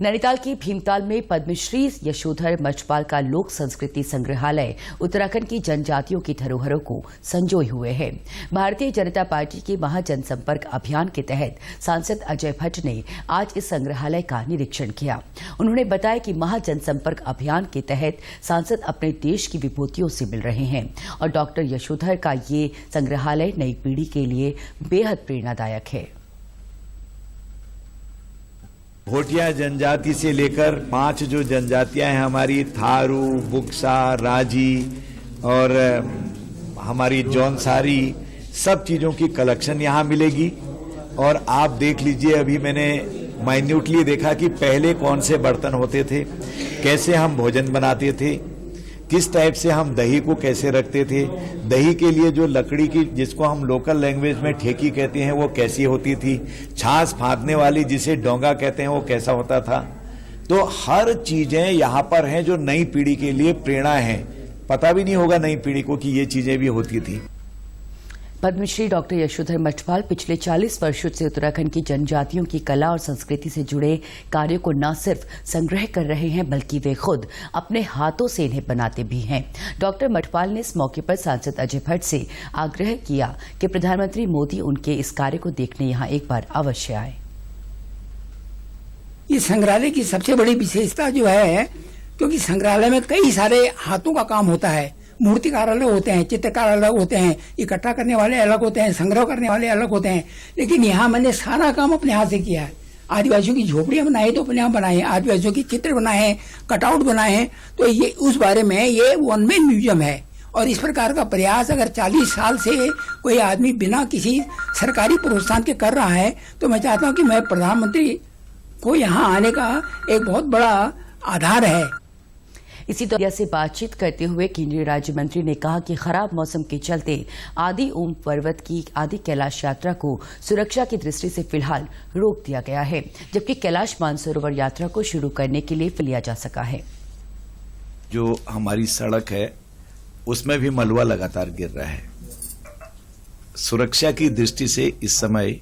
नैनीताल की भीमताल में पद्मश्री यशोधर मछपाल का लोक संस्कृति संग्रहालय उत्तराखंड की जनजातियों की धरोहरों को संजोए हुए है। भारतीय जनता पार्टी के महाजनसंपर्क अभियान के तहत सांसद अजय भट्ट ने आज इस संग्रहालय का निरीक्षण किया। उन्होंने बताया कि महाजनसंपर्क अभियान के तहत सांसद अपने देश की विभूतियों से मिल रहे हैं और डॉक्टर यशोधर का ये संग्रहालय नई पीढ़ी के लिए बेहद प्रेरणादायक है। भोटिया जनजाति से लेकर 5 जो जनजातियां हैं हमारी, थारू, बुक्सा, राजी और हमारी जौनसारी, सब चीजों की कलेक्शन यहाँ मिलेगी। और आप देख लीजिए, अभी मैंने माइन्यूटली देखा कि पहले कौन से बर्तन होते थे, कैसे हम भोजन बनाते थे, किस टाइप से हम दही को कैसे रखते थे, दही के लिए जो लकड़ी की, जिसको हम लोकल लैंग्वेज में ठेकी कहते हैं, वो कैसी होती थी, छाछ फाँदने वाली जिसे डोंगा कहते हैं वो कैसा होता था। तो हर चीजें यहाँ पर हैं जो नई पीढ़ी के लिए प्रेरणा है। पता भी नहीं होगा नई पीढ़ी को कि ये चीजें भी होती थी। पद्मश्री डॉक्टर यशोधर मछपाल पिछले 40 वर्षों से उत्तराखंड की जनजातियों की कला और संस्कृति से जुड़े कार्यों को न सिर्फ संग्रह कर रहे हैं बल्कि वे खुद अपने हाथों से इन्हें बनाते भी हैं। डॉक्टर मछपाल ने इस मौके पर सांसद अजय भट्ट से आग्रह किया कि प्रधानमंत्री मोदी उनके इस कार्य को देखने यहां एक बार अवश्य आए। इस संग्रहालय की सबसे बड़ी विशेषता जो है, क्योंकि संग्रहालय में कई सारे हाथों का काम होता है, मूर्तिकार अलग होते हैं, चित्रकार अलग होते हैं, इकट्ठा करने वाले अलग होते हैं, संग्रह करने वाले अलग होते हैं, लेकिन यहाँ मैंने सारा काम अपने हाथ से किया है। आदिवासियों की झोपड़ियां बनाई तो अपने आप बनाए, आदिवासियों के चित्र बनाए हैं, कटआउट बनाए हैं। तो ये उस बारे में ये वन मैन म्यूजियम है। और इस प्रकार का प्रयास अगर 40 साल से कोई आदमी बिना किसी सरकारी प्रोत्साहन के कर रहा है, तो मैं चाहता हूँ कि मैं प्रधानमंत्री को यहाँ आने का एक बहुत बड़ा आधार है। इसी तरह से बातचीत करते हुए केंद्रीय राज्य मंत्री ने कहा कि खराब मौसम के चलते आदि ओम पर्वत की आदि कैलाश यात्रा को सुरक्षा की दृष्टि से फिलहाल रोक दिया गया है, जबकि कैलाश मानसरोवर यात्रा को शुरू करने के लिए लिया जा सका है। जो हमारी सड़क है उसमें भी मलबा लगातार गिर रहा है। सुरक्षा की दृष्टि से इस समय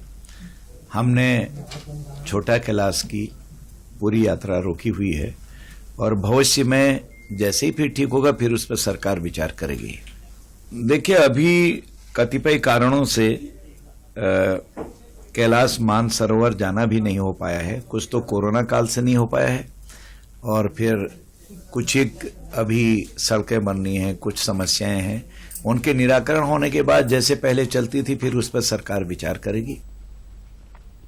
हमने छोटा कैलाश की पूरी यात्रा रोकी हुई है और भविष्य में जैसे ही फिर ठीक होगा फिर उस पर सरकार विचार करेगी। देखिए, अभी कतिपय कारणों से कैलाश मानसरोवर जाना भी नहीं हो पाया है। कुछ तो कोरोना काल से नहीं हो पाया है और फिर कुछ एक अभी सड़कें बननी हैं, कुछ समस्याएं हैं। उनके निराकरण होने के बाद जैसे पहले चलती थी फिर उस पर सरकार विचार करेगी।